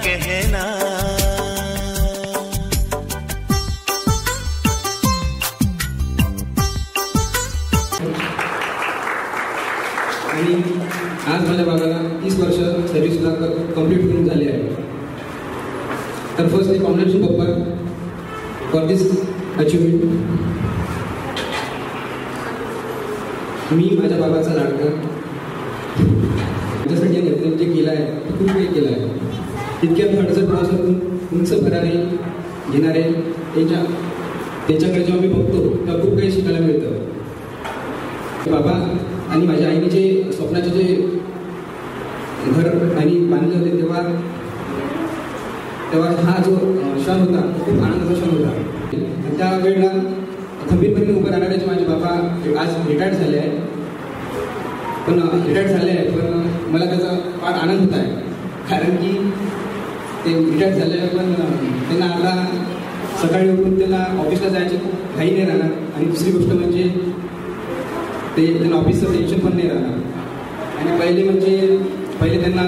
कहना। आणि आज माझ्या बाबाला 30 वर्ष सर्व्हिसला कंप्लीट करून झाले आहे. तर फर्स्ट कॉंग्रॅच्युलेशन पप्पा फॉर दिस अचिव्हमेंट. मी माझ्या बाबाचा लाडका, माझ्यासाठी जे केलं आहे ते खूप काही केलं आहे. इतक्या खर्च प्रवासातून उंच भरारे घेणारे त्यांच्याकडे जेव्हा मी बघतो तेव्हा खूप काही शिकायला मिळतं. बाबा आणि माझ्या आईने जे स्वप्नाचे जे घर आणि बांधले होते तेव्हा हा जो क्षण होता खूप आनंदाचा क्षण होता. त्या वेळेला खंबीरपणे उभं राहणारे जे माझे बाबा आज रिटायर्ड झाले आहे, पण मला त्याचा फार आनंद होत आहे. कारण की ते रिटायर्ड झाले आहे, पण त्यांना आता सकाळी उठून त्यांना ऑफिसला जायची खूप घाई नाही राहणार. आणि दुसरी गोष्ट म्हणजे त्यांना ऑफिसचं टेन्शन पण नाही राहणार. आणि पहिले त्यांना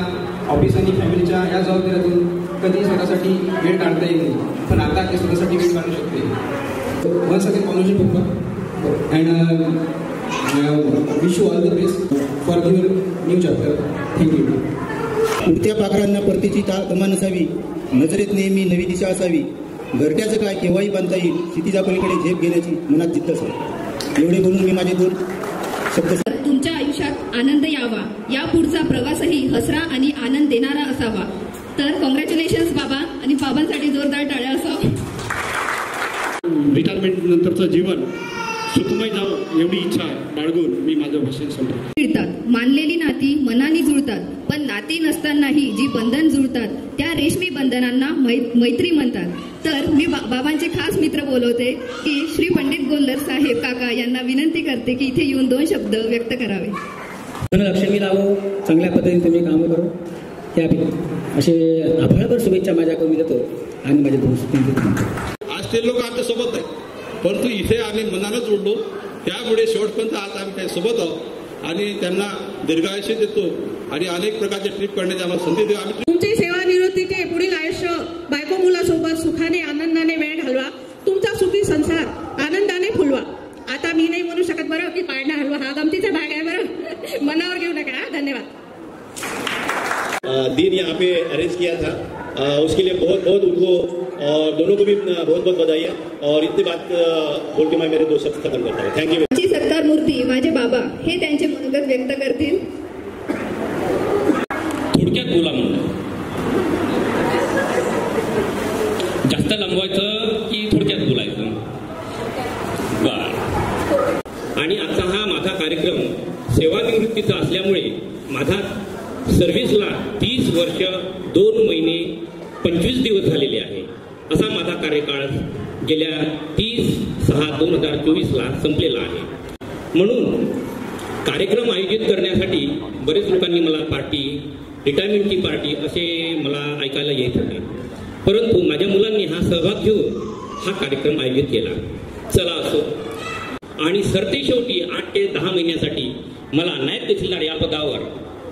ऑफिस आणि फॅमिलीच्या या जबाबदाऱ्यातून कधी स्वतःसाठी वेळ काढता येईल नाही, पण आता ते स्वतःसाठी वेळ काढू शकते. वन्स अगेन कॉंग्रॅच्युलेशन पप्पा and wish you all the best for your new chapter. Thank you. उडत्या पाखरांना परतीची कमान नसावी, नजरेत नेहमी नवी दिशा असावी, घरट्याचं काय केव्हाही बांधता येईल, क्षितिजा पलीकडे झेप घेण्याची मनात जिद्द असावी. एवढे बोलून मी माझे 2 शब्द. तुमच्या आयुष्यात आनंद यावा, या पुढचा प्रवासही हसरा आणि आनंद देणारा असावा. तर कॉंग्रॅच्युलेशन्स बाबा, आणि बाबांसाठी जोरदार टाळ्या असावा. रिटायरमेंट नंतरचं जीवन सुखमय जावं एवढी इच्छा बाळगून मी माझं भाषण संपवतो. मानलेली नाती मनाने जुळतात, पण नाती नसतानाही जी बंधन जुळतात त्या रेशमी बंधनांना मैत्री म्हणतात. तर मी बाबांचे खास मित्र बोलवते की श्री पंडित गोल्लर साहेब काका यांना विनंती करते की इथे येऊन 2 शब्द व्यक्त करावे. लक्ष्मी लावो, चांगल्या पद्धतीने तुम्ही कामं करू, त्या असे आभाळभर शुभेच्छा माझ्याकडून देतो आणि माझे 2 आज ते लोक आमच्या सोबत आहेत, परंतु इथे आम्ही मनानं जोडलो, त्यामुळे शेवटपर्यंत आज आम्ही त्यासोबत आहोत आणि त्यांना दीर्घायुष्य देतो आणि अनेक प्रकारचे ट्रिप करण्याची आम्हाला संधी देऊ. आम्ही तुमची सेवानिवृत्तीचे पुढील आयुष्य बायको मुलासोबत सुखाने आनंदाने वेळ घालवा. तुमचा सुखी संसार आनंदाने फुलवा. आता मी नाही म्हणू शकत बरं की पाळणा हलवा हा गमतीचा भाग आहे बरं, मनावर घेऊ नका. धन्यवाद. दिन यहाँ पे अरेंज किया था, उसके लिए बहुत बहुत उनको और दोनों को भी बहुत बहुत बधाई है. और इतनी बात बोल के मैं मेरे 2 शब्द खत्म करता हूँ. थँक्यू. सत्कार मूर्ती माझे बाबा हे त्यांचे मनोगत व्यक्त करतील. थोडक्यात बोला म्हणून जास्त लंबवायचं की थोडक्यात बोलायचं. बर. आणि आजचा हा माझा कार्यक्रम सेवानिवृत्तीचा असल्यामुळे माझा सर्व्हिसला 30 वर्ष 2 महिने 25 दिवस झालेले आहे. असा माझा कार्यकाळ गेल्या 30/6/2024 संपलेला आहे. म्हणून कार्यक्रम आयोजित करण्यासाठी बरेच लोकांनी मला पार्टी, रिटायरमेंटची पार्टी असे मला ऐकायला येत होते, परंतु माझ्या मुलांनी हा सहभाग घेऊन हा कार्यक्रम आयोजित केला. चला असो. आणि सरतेशेवटी 8 ते 10 महिन्यासाठी मला नायब तहसीलदार या पदावर,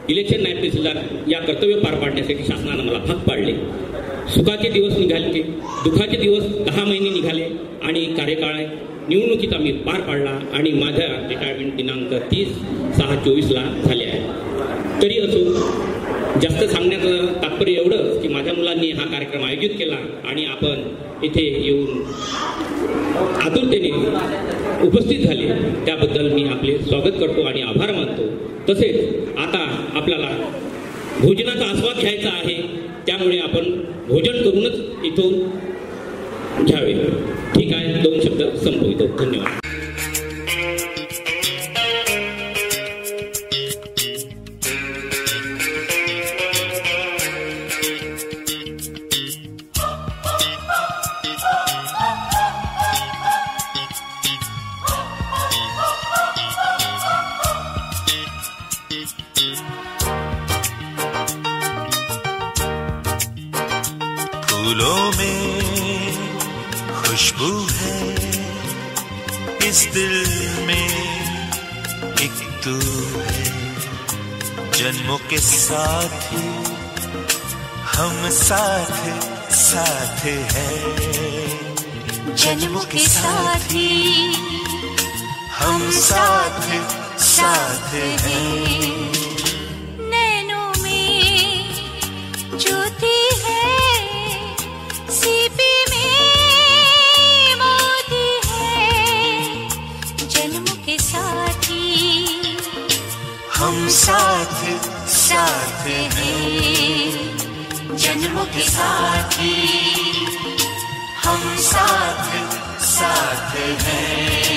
इलेक्शन नायब तहसीलदार या कर्तव्य पार पाडण्यासाठी शासनानं मला भाग पाडले. सुखाचे दिवस निघाले, दुःखाचे दिवस 10 महिने निघाले आणि कार्यकाळ निवडणुकीत आम्ही पार पाडला आणि माझ्या रिटायरमेंट दिनांक 30/6/24 झाले आहे. तरी असो, जास्त सांगण्याचं तात्पर्य एवढंच की माझ्या मुलांनी हा कार्यक्रम आयोजित केला आणि आपण इथे येऊन आतुरतेने उपस्थित झाले त्याबद्दल मी आपले स्वागत करतो आणि आभार मानतो. तसेच आता आपल्याला भोजनाचा आस्वाद घ्यायचा आहे, त्यामुळे आपण भोजन करूनच इथून घ्यावे. ठीक आहे, 2 शब्द संपवितो. धन्यवाद. फूलों में खुशबू है, इस दिल में एक तू है, जन्मों के साथ ही हम साथ साथ हैं, जन्मों के साथी हम साथ साथ हैं। नैनों में ज्योति है, सीपी में मोती है, जन्मों के साथी हम साथ साथ हैं, जन्मों के साथी हम साथ साथ हैं।